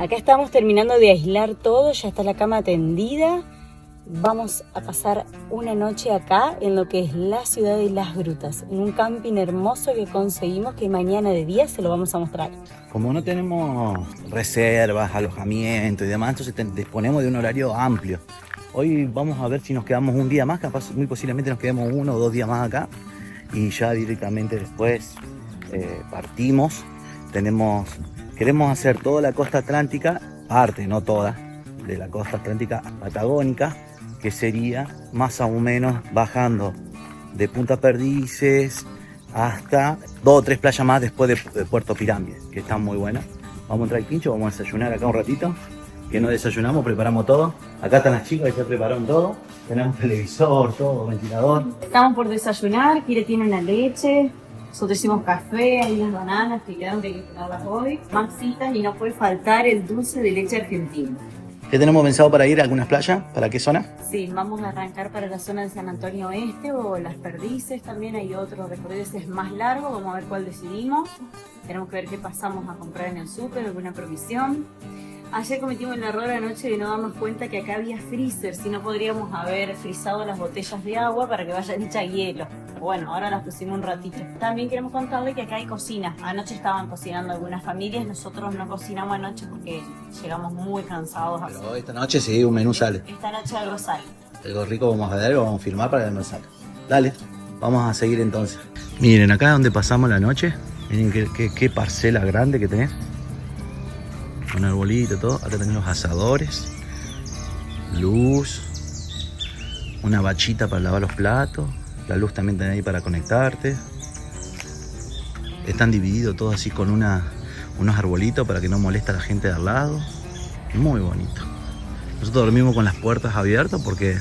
Acá estamos terminando de aislar todo, ya está la cama tendida. Vamos a pasar una noche acá en lo que es la ciudad de Las Grutas, en un camping hermoso que conseguimos, que mañana de día se lo vamos a mostrar. Como no tenemos reservas, alojamiento y demás, entonces disponemos de un horario amplio. Hoy vamos a ver si nos quedamos un día más, capaz muy posiblemente nos quedemos 1 o 2 días más acá y ya directamente después partimos. Queremos hacer toda la costa atlántica, parte, no toda, de la costa atlántica patagónica, que sería más o menos bajando de Punta Perdices hasta 2 o 3 playas más después de Puerto Pirámides, que están muy buenas. Vamos a entrar al quincho, vamos a desayunar acá un ratito, que no desayunamos, preparamos todo. Acá están las chicas que ya prepararon todo, tenemos televisor, todo, ventilador. Estamos por desayunar, Kire tiene una leche, nosotros hicimos café, hay unas bananas que quedaron de comprarlas hoy, maxitas, y no puede faltar el dulce de leche argentino. ¿Ya tenemos pensado para ir a algunas playas? ¿Para qué zona? Sí, vamos a arrancar para la zona de San Antonio Oeste o Las Perdices, también hay otro recorrido, ese es más largo, vamos a ver cuál decidimos. Tenemos que ver qué pasamos a comprar en el súper, alguna provisión. Ayer cometimos el error anoche de no darnos cuenta que acá había freezer, si no podríamos haber frizado las botellas de agua para que vayan hechas hielo. Bueno, ahora las pusimos un ratito. También queremos contarle que acá hay cocina. Anoche estaban cocinando algunas familias, nosotros no cocinamos anoche porque llegamos muy cansados. Pero esta noche sí, un menú sale. Esta noche algo sale. Algo rico vamos a ver, lo vamos a filmar para que nos salga. Dale, vamos a seguir entonces. Miren, acá donde pasamos la noche, miren qué parcela grande que tenés. Un arbolito, todo. Acá tenés los asadores, luz, una bachita para lavar los platos, la luz también tenés ahí para conectarte. Están divididos todos así con unos arbolitos para que no moleste a la gente de al lado. Muy bonito. Nosotros dormimos con las puertas abiertas porque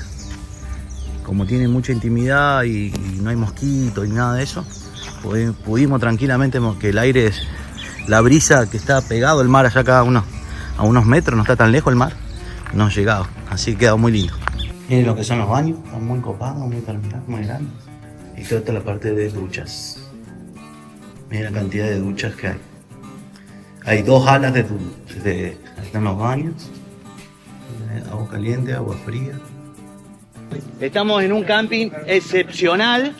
como tiene mucha intimidad y no hay mosquitos y nada de eso, pudimos tranquilamente, que el aire, la brisa que está pegado al mar allá acá a unos metros, no está tan lejos el mar, nos llegaba, así que quedó muy lindo. Miren lo que son los baños, están muy copados, muy terminados, muy grandes. Y toda esta la parte de duchas. Miren la cantidad de duchas que hay. Hay 2 alas de ahí están los baños. Agua caliente, agua fría. Estamos en un camping excepcional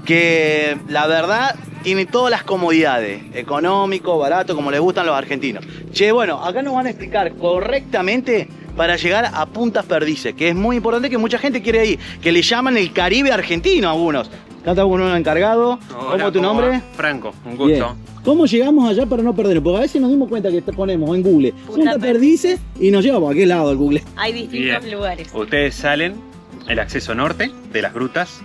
que la verdad tiene todas las comodidades, económico, barato, como les gustan los argentinos. Che, bueno, acá nos van a explicar correctamente para llegar a Punta Perdices, que es muy importante, que mucha gente quiere ir, que le llaman el Caribe argentino a algunos. Acá está uno encargado. Hola, ¿Cómo es tu nombre? va? Franco, un gusto. Bien. ¿Cómo llegamos allá para no perdernos? Porque a veces nos dimos cuenta que ponemos en Google Punta Perdices y nos llevamos a aquel lado el Google. Hay distintos lugares. Ustedes salen el acceso norte de Las Grutas,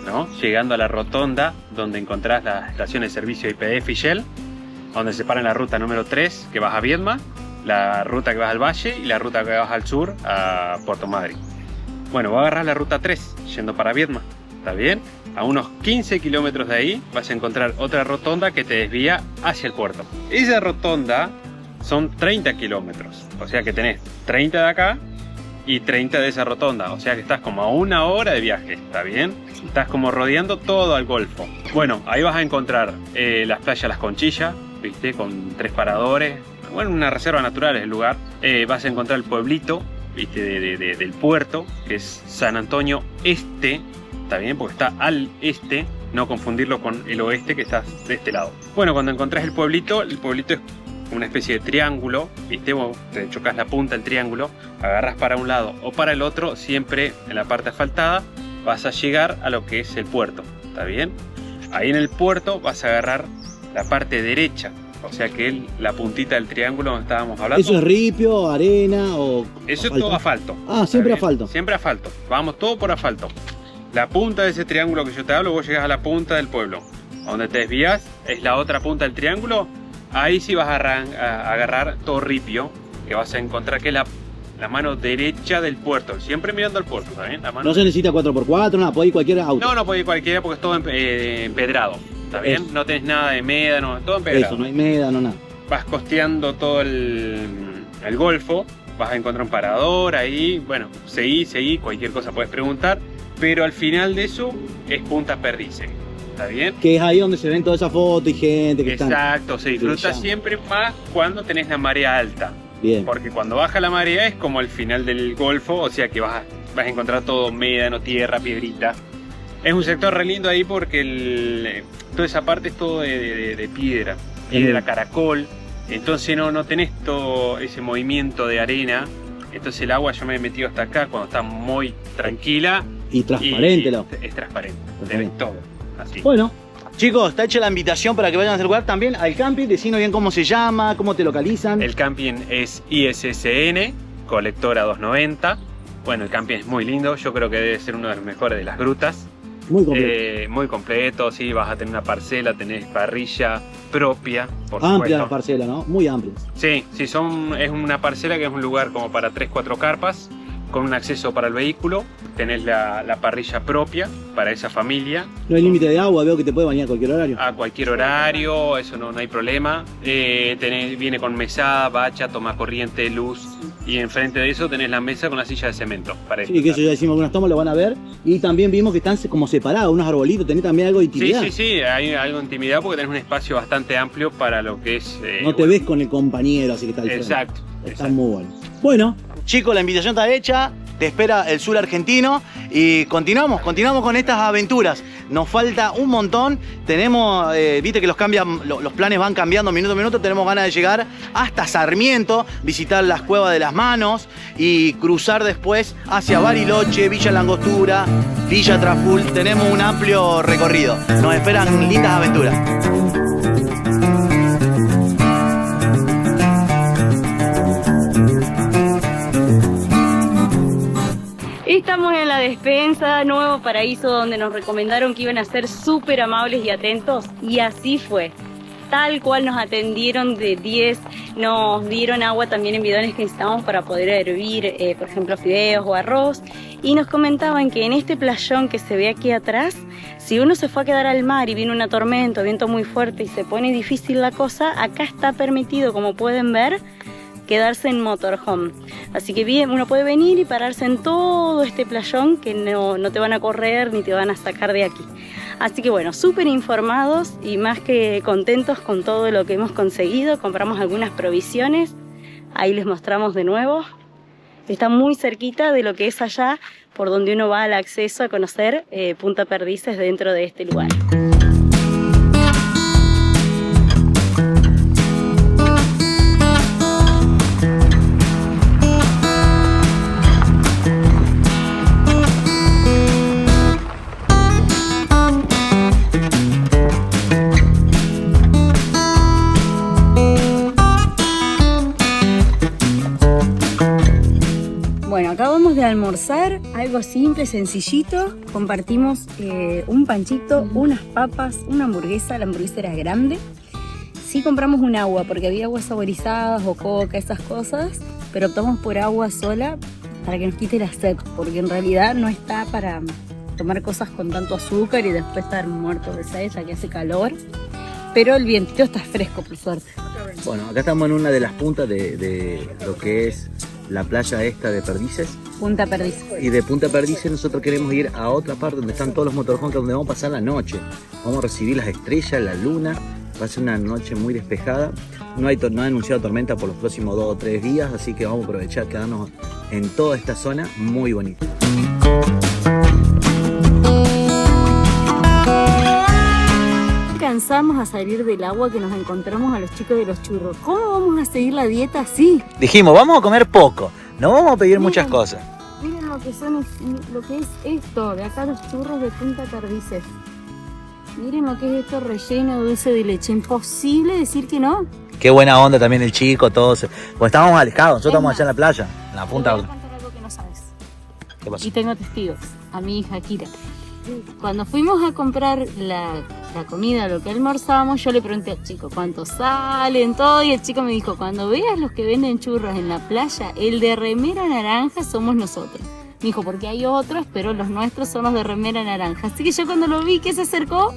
¿no? Llegando a la rotonda donde encontrás la estación de servicio YPF y Shell, donde se paran la ruta número 3 que vas a Viedma, la ruta que vas al Valle y la ruta que vas al sur a Puerto Madryn. Bueno, voy a agarrar la ruta 3 yendo para Viedma, ¿está bien? A unos 15 kilómetros de ahí vas a encontrar otra rotonda que te desvía hacia el puerto. Esa rotonda son 30 kilómetros, o sea que tenés 30 de acá y 30 de esa rotonda, o sea que estás como a 1 hora de viaje, ¿está bien? Estás como rodeando todo al Golfo. Bueno, ahí vas a encontrar las playas Las Conchillas, ¿viste? Con 3 paradores, bueno, una reserva natural es el lugar. Vas a encontrar el pueblito, ¿viste? Del puerto, que es San Antonio Este, ¿está bien? Porque está al este, no confundirlo con el oeste que está de este lado. Bueno, cuando encontrás el pueblito es una especie de triángulo, ¿viste? Vos te chocas la punta del triángulo, agarras para un lado o para el otro, siempre en la parte asfaltada, vas a llegar a lo que es el puerto, ¿está bien? Ahí en el puerto vas a agarrar la parte derecha, o sea que la puntita del triángulo donde estábamos hablando. ¿Eso es ripio, arena o...? Eso es todo asfalto. Ah, siempre asfalto. Siempre asfalto, vamos todo por asfalto. La punta de ese triángulo que yo te hablo, vos llegás a la punta del pueblo. Donde te desvías es la otra punta del triángulo. Ahí sí vas a agarrar todo ripio, que vas a encontrar que es la mano derecha del puerto. Siempre mirando al puerto, ¿está bien? No se necesita 4x4, nada, puede ir cualquier auto. No puede ir cualquiera porque es todo empedrado, ¿está bien? Eso. No tenés nada de médano, todo empedrado. Eso, no hay médano, nada. Vas costeando todo el Golfo, vas a encontrar un parador ahí, bueno, seguí, cualquier cosa puedes preguntar, pero al final de eso es Punta Perdices. ¿Está bien? Que es ahí donde se ven todas esas fotos y gente que Exacto, se disfruta siempre más cuando tenés la marea alta, Bien. Porque cuando baja la marea es como el final del Golfo, o sea que vas a encontrar todo médano, tierra, piedrita. Es un sector re lindo ahí porque toda esa parte es todo de piedra, caracol. Entonces no tenés todo ese movimiento de arena. Entonces el agua, yo me he metido hasta acá cuando está muy tranquila. Y transparente. Es transparente, tenés todo. Así. Bueno, chicos, está hecha la invitación para que vayan a hacer lugar también al camping. Decinos bien cómo se llama, cómo te localizan. El camping es ISSN, Colectora 290. Bueno, el camping es muy lindo, yo creo que debe ser uno de los mejores de las grutas. Muy completo. Muy completo, sí, vas a tener una parcela, tenés parrilla propia, por Amplia supuesto. la parcela, ¿no? Muy amplia. Sí, es una parcela que es un lugar como para 3-4 carpas, con un acceso para el vehículo. Tenés la parrilla propia para esa familia. No hay límite de agua, veo que te puede bañar a cualquier horario. A cualquier horario, eso no hay problema. Viene con mesada, bacha, toma corriente, luz. Y enfrente de eso tenés la mesa con la silla de cemento. Para Sí, que eso ya hicimos algunas tomas, lo van a ver. Y también vimos que están como separados, unos arbolitos, tenés también algo de intimidad. Sí, hay algo de intimidad porque tenés un espacio bastante amplio para lo que es... no te ves con el compañero, así que está diferente. Exacto. Está muy bueno. Bueno, chicos, la invitación está hecha. Te espera el sur argentino y continuamos con estas aventuras. Nos falta un montón. Tenemos, viste que los planes van cambiando minuto a minuto. Tenemos ganas de llegar hasta Sarmiento, visitar las Cuevas de las Manos y cruzar después hacia Bariloche, Villa Langostura, Villa Traful. Tenemos un amplio recorrido. Nos esperan lindas aventuras. Estamos en la despensa, Nuevo Paraíso, donde nos recomendaron que iban a ser súper amables y atentos, y así fue. Tal cual nos atendieron de 10, nos dieron agua también en bidones que necesitábamos para poder hervir, por ejemplo, fideos o arroz, y nos comentaban que en este playón que se ve aquí atrás, si uno se fue a quedar al mar y viene una tormenta, viento muy fuerte y se pone difícil la cosa, acá está permitido, como pueden ver, quedarse en motorhome. Así que bien, uno puede venir y pararse en todo este playón que no te van a correr ni te van a sacar de aquí. Así que bueno, súper informados y más que contentos con todo lo que hemos conseguido. Compramos algunas provisiones, ahí les mostramos de nuevo. Está muy cerquita de lo que es allá, por donde uno va al acceso a conocer Punta Perdices dentro de este lugar. Bueno, acabamos de almorzar, algo simple, sencillito. Compartimos un panchito, unas papas, una hamburguesa. La hamburguesa era grande. Sí compramos un agua, porque había aguas saborizadas o coca, esas cosas. Pero optamos por agua sola para que nos quite la sed, porque en realidad no está para tomar cosas con tanto azúcar y después estar muerto de sed, ya que hace calor. Pero el vientito está fresco, por suerte. Bueno, acá estamos en una de las puntas de lo que es la playa esta de Perdices. Punta Perdices. Y de Punta Perdices nosotros queremos ir a otra parte donde están todos los motorhomes, donde vamos a pasar la noche. Vamos a recibir las estrellas, la luna. Va a ser una noche muy despejada. No ha anunciado tormenta por los próximos 2 o 3 días, así que vamos a aprovechar quedarnos en toda esta zona muy bonita. Cansamos a salir del agua que nos encontramos a los chicos de los churros. ¿Cómo vamos a seguir la dieta así? Dijimos, vamos a comer poco, no vamos a pedir muchas cosas. Miren lo que es esto, de acá los churros de Punta Perdices. Miren lo que es esto, relleno de dulce de leche. Imposible decir que no. Qué buena onda también el chico, todos. Pues estábamos alejados, nosotros estamos allá en la playa, en la punta. Te voy a contar algo que no sabes. ¿Qué pasó? Y tengo testigos, a mi hija Kira. Cuando fuimos a comprar la comida, lo que almorzábamos, yo le pregunté al chico cuánto salen, todo, y el chico me dijo, cuando veas los que venden churros en la playa, el de remera naranja somos nosotros. Me dijo, porque hay otros, pero los nuestros son los de remera naranja. Así que yo cuando lo vi que se acercó,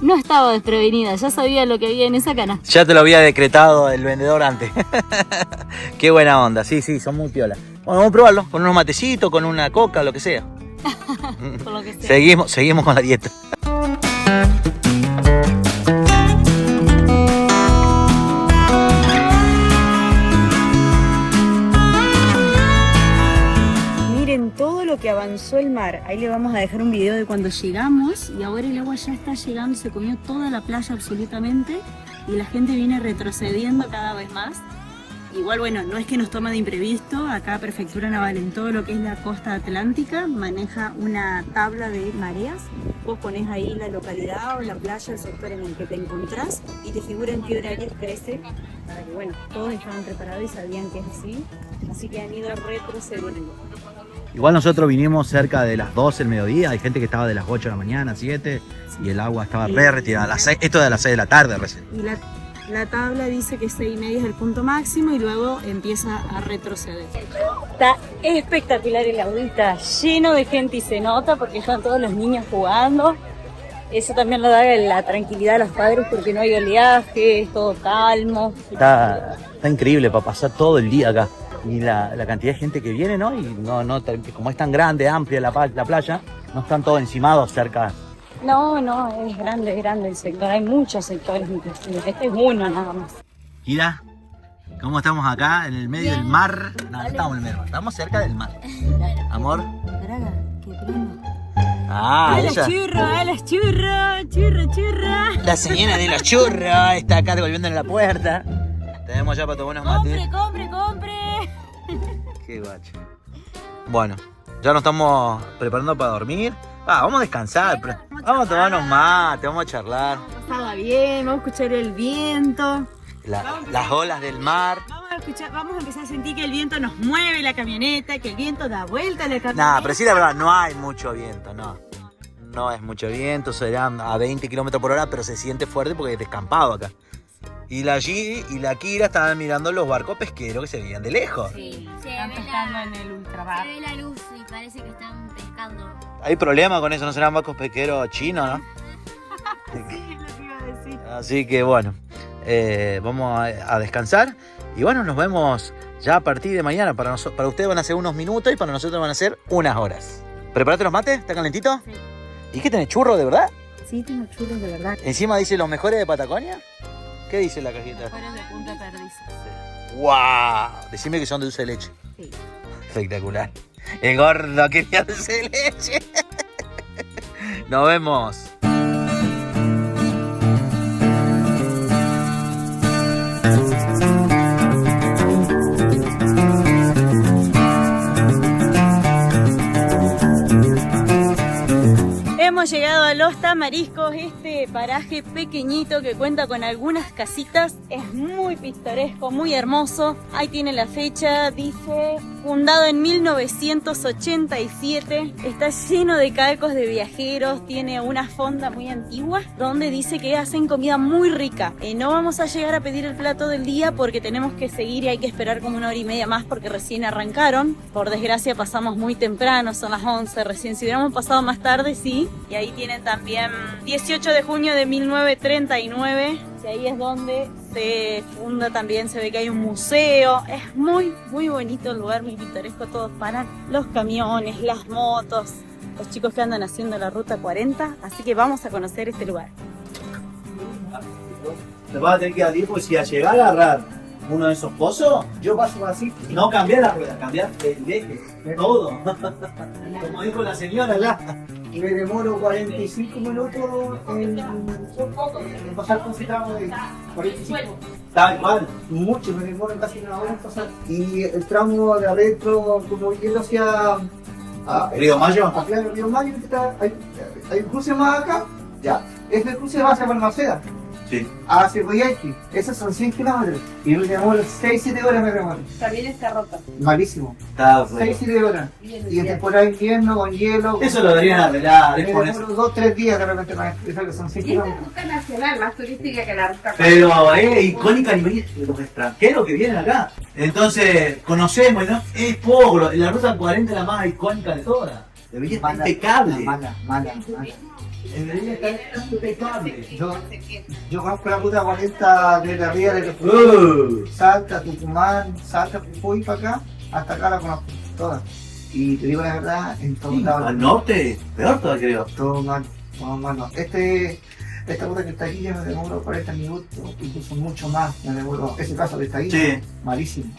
no estaba desprevenida, ya sabía lo que había en esa canasta. Ya te lo había decretado el vendedor antes. Qué buena onda, sí, son muy piola. Bueno, vamos a probarlo, con unos matecitos, con una coca, lo que sea. Por lo que sea. Seguimos con la dieta. que avanzó el mar. Ahí le vamos a dejar un video de cuando llegamos y ahora el agua ya está llegando, se comió toda la playa absolutamente y la gente viene retrocediendo cada vez más. Igual, bueno, no es que nos toma de imprevisto, acá Prefectura Naval en todo lo que es la costa atlántica maneja una tabla de mareas. Vos ponés ahí la localidad o la playa, el sector en el que te encontrás y te figura en qué horario crece, para que, bueno, todos estaban preparados y sabían que es así que han ido retrocediendo. Igual nosotros vinimos cerca de las 12 del mediodía, hay gente que estaba de las 8 de la mañana, 7, y el agua estaba re retirada, a las 6, esto de las 6 de la tarde recién. Y la tabla dice que 6,5 es el punto máximo y luego empieza a retroceder. Está espectacular el agua, está lleno de gente y se nota porque están todos los niños jugando. Eso también le da la tranquilidad a los padres porque no hay oleaje, es todo calmo. Está increíble para pasar todo el día acá. Y la cantidad de gente que viene, ¿no? Y no, como es tan grande, amplia la playa, no están todos encimados cerca. No, es grande el sector, hay muchos sectores inclusive, este es uno nada más. Mira, ¿cómo estamos acá en el medio del mar? No, estamos en el medio, estamos cerca del mar. Amor. Draga, qué primo. Ah, los churros. La señora de los churros está acá devolviendo en la puerta. Tenemos ya para tomar unos mates. ¡Compre! Qué guacho. Bueno, ya nos estamos preparando para dormir. Vamos a descansar, vamos a tomar unos mates, vamos a charlar. Pasarla bien, vamos a escuchar el viento. Las olas del mar. Vamos a empezar a sentir que el viento nos mueve la camioneta, que el viento da vuelta a la camioneta. Nah, pero sí, la verdad, no hay mucho viento, no es mucho viento, serán a 20 km por hora, pero se siente fuerte porque es descampado acá. Y la G y la Kira estaban mirando los barcos pesqueros que se veían de lejos. Sí, están pescando en el ultramar. Se ve la luz y parece que están pescando. Hay problema con eso, no serán barcos pesqueros chinos, ¿no? Sí, es lo que iba a decir. Así que bueno, vamos a descansar y bueno, nos vemos ya a partir de mañana. Para ustedes van a ser unos minutos y para nosotros van a ser unas horas. ¿Preparaste los mates? ¿Está calentito? Sí. ¿Y qué tenés, churro de verdad? Sí, tengo churros de verdad. Encima dice los mejores de Patagonia. ¿Qué dice la cajita? Fueron de Punta Perdices. ¡Wow! Decime que son de dulce de leche. Sí. Espectacular. El gordo quería dulce de leche. Nos vemos. Hemos llegado a Los Tamariscos, este paraje pequeñito que cuenta con algunas casitas, es muy pintoresco, muy hermoso. Ahí tiene la fecha, dice fundado en 1987, está lleno de calcos de viajeros, tiene una fonda muy antigua donde dice que hacen comida muy rica. No vamos a llegar a pedir el plato del día porque tenemos que seguir y hay que esperar como 1 hora y media más porque recién arrancaron. Por desgracia pasamos muy temprano, son las 11 recién, si hubiéramos pasado más tarde sí. Y ahí tienen también 18 de junio de 1939, y ahí es donde se funda también, se ve que hay un museo. Es muy bonito el lugar, muy pintoresco, todos paran, los camiones, las motos, los chicos que andan haciendo la ruta 40, así que vamos a conocer este lugar. Te vas a tener que abrir porque si al llegar a agarrar uno de esos pozos, Yo paso así. no cambiar la rueda, cambiar el eje, todo. Como dijo la señora ya. Me demoro 45 minutos en pasar con ese tramo de 45. Tal cual. Mucho, me demoro casi 1 hora en pasar. Y el tramo de adentro, como yendo hacia Río Mayo. hacia el Río Mayo, hay un cruce más acá. Ya. Este cruce va hacia Balmaceda, Sí. hacia Guayaquil. Esos son 100 kilómetros. Y me demoro 6-7 horas me demoro. También está rota. Malísimo. Está 6-7 horas. Y en temporada de invierno, con hielo. Eso lo deberían arreglar. Me Es por eso. demoro 2-3 días de repente más. Eso que son 100 Y esta kilómetros. ruta nacional más turística que la ruta Pero es icónica a nivel de los extranjeros que vienen acá. Entonces, conocemos, ¿no? Es poco. La ruta 40 es la más icónica de todas. Debería estar impecable. Mala. Debería estar impecable. Yo conozco la ruta 40 de la Ría de los Salta, Tucumán, Salta, Jujuy para acá, hasta acá la conozco, todas. Y te digo la verdad, en todos Sí, lados. al norte, peor todavía creo. Todo mal, no. Esta ruta que está aquí yo me demoro 40 minutos, incluso mucho más me demoro. Ese caso que está ahí, Sí. malísimo.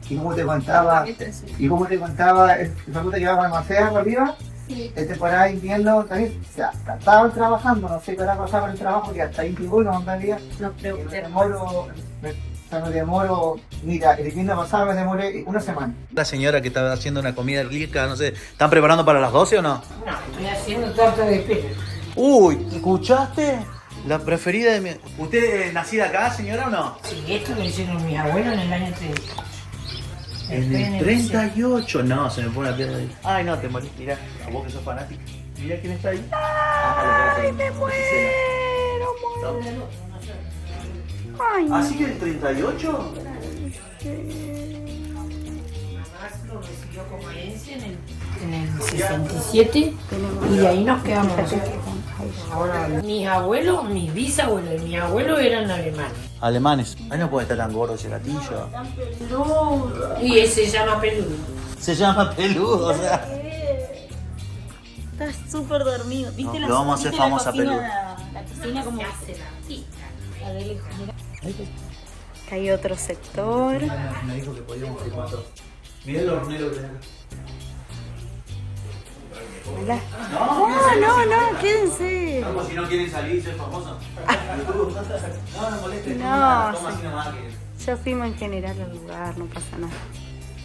Y como te contaba, esa ruta que va para Macea para arriba, Sí. en temporada de invierno también, o sea, estaban trabajando, no sé qué hora pasaba el trabajo, que hasta ahí llegó y no andaba. Nos pregunté. Me demoro, mira, el invierno pasado me demoré una semana. La señora que está haciendo una comida rica, no sé, ¿están preparando para las 12 o no? No, estoy haciendo torta de pera. Uy, ¿escuchaste? La preferida de mi... ¿Usted es nacida acá, señora, o no? Sí, esto lo hicieron mis abuelos en el año 30. En el 38, no, se me pone la piel ahí. Ay, no, te morís, mirá, a vos que sos fanática. Mirá quién está ahí. Ay, me muero, ¿Así que el 38? Mamá lo recibió como herencia en el 67 y de ahí nos quedamos nosotros. Ahora, mis abuelos, mis bisabuelos y mis abuelos eran alemanes. Alemanes. Ay, no puede estar tan gordo ese gatillo. Y ese se llama peludo. Se llama peludo, o sea. Está súper dormido. ¿Viste No, lo vamos a hacer viste la famosa cocina- Peludo. La cocina como Se hace la tita. la de lejos, mira. Acá hay otro sector. Me dijo que podíamos filmar todo. Mirá el hornero que hay acá. Hola. No, quédense. como si no quieren salir, ser famosos. No molestes. No, Toma sí. así nomás que... Ya fuimos en general al lugar, no pasa nada.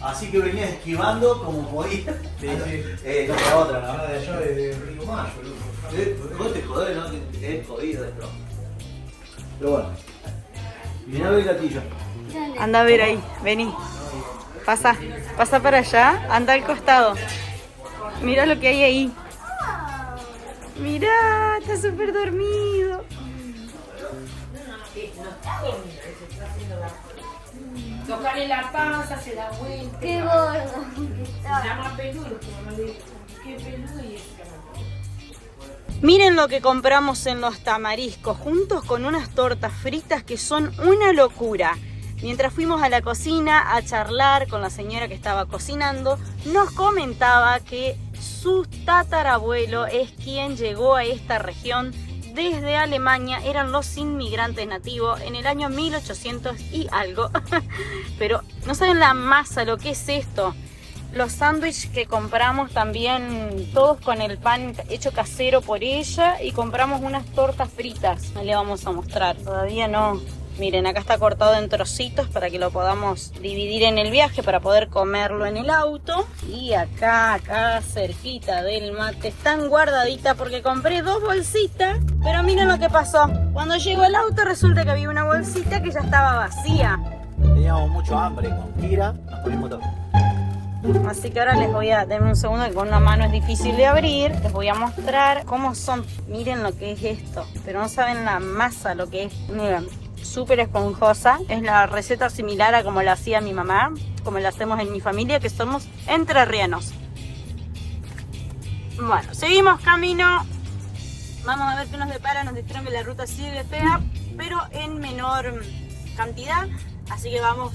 Así que venías esquivando como podías. No para otra, la verdad de allá de Río Mayo, boludo. Vos te jodés, ¿no? Es jodido esto. Pero bueno. Mirá el gatillo. Anda a ver ahí, vení. Pasa para allá, anda al costado. Mira lo que hay ahí. Mirá, está súper dormido. Tocarle la panza, se da vuelta. Qué gordo. Se llama peludo. Como mamá le dijo, ¿qué peludo? Y ese llama. Miren lo que compramos en los Tamariscos, juntos con unas tortas fritas que son una locura. Mientras fuimos a la cocina a charlar con la señora que estaba cocinando, nos comentaba que su tatarabuelo es quien llegó a esta región desde Alemania. Eran los inmigrantes nativos en el año 1800 y algo. Pero no saben la masa, lo que es esto. Los sándwiches que compramos también, todos con el pan hecho casero por ella, y compramos unas tortas fritas. No le vamos a mostrar, todavía no. Miren, acá está cortado en trocitos para que lo podamos dividir en el viaje para poder comerlo en el auto. Y acá cerquita del mate están guardaditas porque compré 2 bolsitas. Pero miren lo que pasó. Cuando llegó el auto resulta que había una bolsita que ya estaba vacía. Teníamos mucho hambre con Kira, nos comimos todo. Así que ahora les voy a, denme un segundo que con una mano es difícil de abrir. Les voy a mostrar cómo son. Miren lo que es esto. Pero no saben la masa, lo que es. Miren, súper esponjosa. Es la receta similar a como la hacía mi mamá, como la hacemos en mi familia, que somos entrerrianos. Bueno, seguimos camino. Vamos a ver qué nos depara. Nos dijeron que la ruta sigue fea, pero en menor cantidad. Así que vamos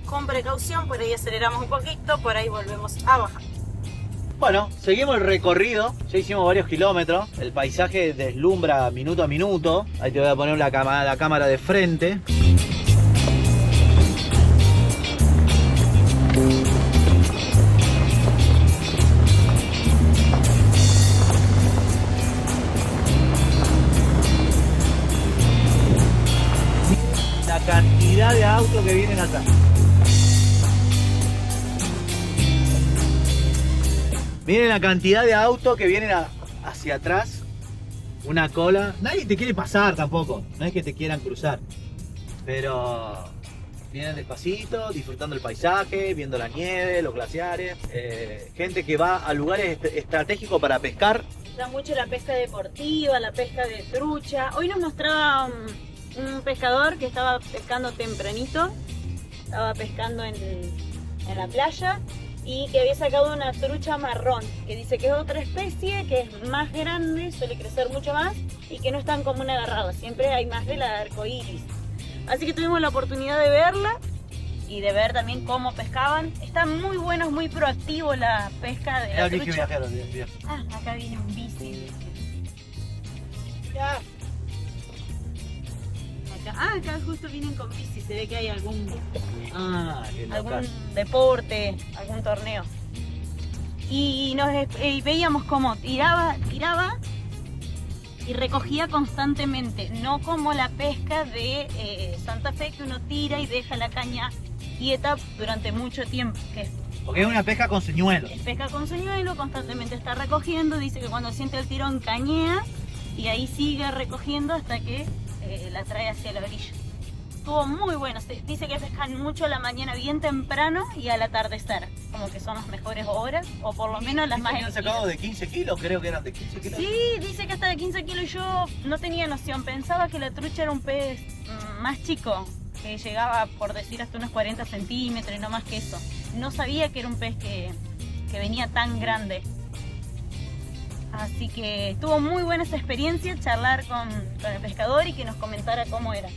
con precaución, por ahí aceleramos un poquito, por ahí volvemos a bajar. Bueno, seguimos el recorrido, ya hicimos varios kilómetros, el paisaje deslumbra minuto a minuto. Ahí te voy a poner la cámara de frente. La cantidad de autos que vienen atrás. Miren la cantidad de autos que vienen hacia atrás. Una cola. Nadie te quiere pasar tampoco. No es que te quieran cruzar. Pero vienen despacito, disfrutando el paisaje, viendo la nieve, los glaciares. Gente que va a lugares estratégicos para pescar. Da mucho la pesca deportiva, la pesca de trucha. Hoy nos mostraba un pescador que estaba pescando tempranito. Estaba pescando en la playa. Y que había sacado una trucha marrón, que dice que es otra especie, que es más grande, suele crecer mucho más y que no es tan común agarrarla, siempre hay más de la de arcoíris. Así que tuvimos la oportunidad de verla y de ver también cómo pescaban. Están muy buenos, muy proactivos la pesca de la trucha. Ah, acá viene un bici. Acá justo vienen con bici, se ve que hay algún qué local. deporte, algún torneo. Y veíamos cómo tiraba y recogía constantemente, no como la pesca de Santa Fe, que uno tira y deja la caña quieta durante mucho tiempo. Que Porque es una pesca con señuelos. es pesca con señuelo, constantemente está recogiendo, dice que cuando siente el tirón cañea y ahí sigue recogiendo hasta que la trae hacia la orilla. Estuvo muy bueno, dice que pescan mucho a la mañana bien temprano y al atardecer, como que son las mejores horas, o por lo menos las más ¿Han sacado de 15 kilos? Creo que eran de 15 kilos. Sí, dice que hasta de 15 kilos. Yo no tenía noción, pensaba que la trucha era un pez más chico, que llegaba, por decir, hasta unos 40 centímetros y no más que eso. No sabía que era un pez que venía tan grande. Así que estuvo muy buena esa experiencia, charlar con el pescador y que nos comentara cómo era.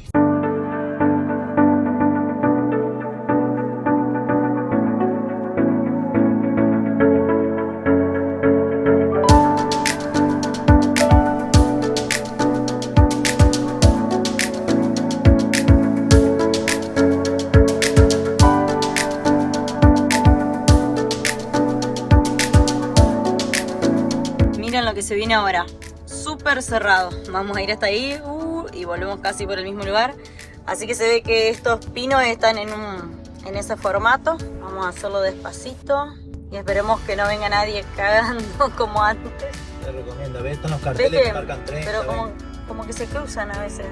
Miren lo que se viene ahora, súper cerrado. Vamos a ir hasta ahí y volvemos casi por el mismo lugar. Así que se ve que estos pinos están en ese formato. Vamos a hacerlo despacito y esperemos que no venga nadie cagando como antes. Te recomiendo, ¿ves? Están los carteles que marcan 30. Pero como que se cruzan a veces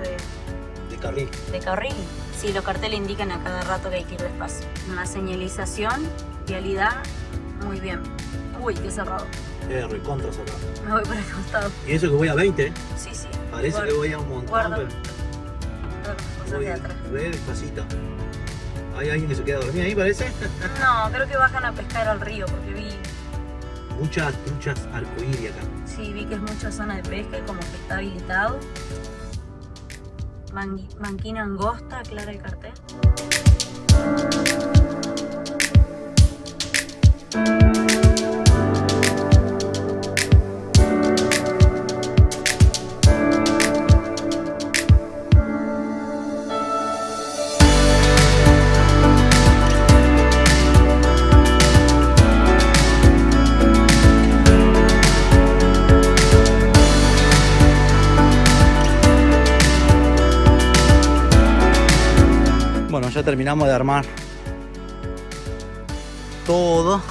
de carril. de carril. Sí, los carteles indican a cada rato que hay que ir despacio. Una señalización, vialidad, muy bien. Uy, qué cerrado. Recontra cerrado. Me voy para el costado. Y eso que voy a 20, ¿eh? Sí. Parece que voy a un montón, Guarda. pero Cosas voy de atrás. re despacito. ¿Hay alguien que se queda dormido ahí, parece? No, creo que bajan a pescar al río porque vi Muchas truchas arcoíris acá. Sí, vi que es mucha zona de pesca y como que está habilitado. Manquina angosta, aclara el cartel. Bueno, ya terminamos de armar todo.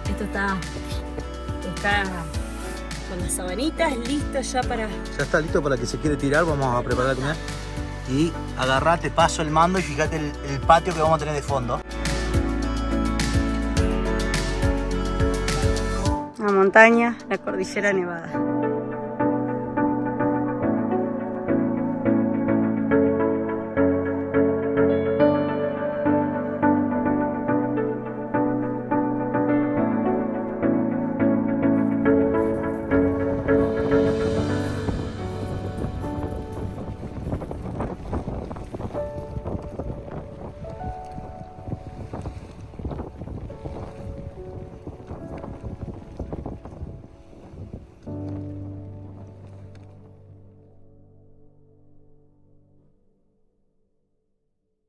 Esto está con las sabanitas, listo ya para... Ya está listo para que se quiere tirar. Vamos a preparar la comida. Y agarrate, paso el mando y fíjate el patio que vamos a tener de fondo. La montaña, la cordillera nevada.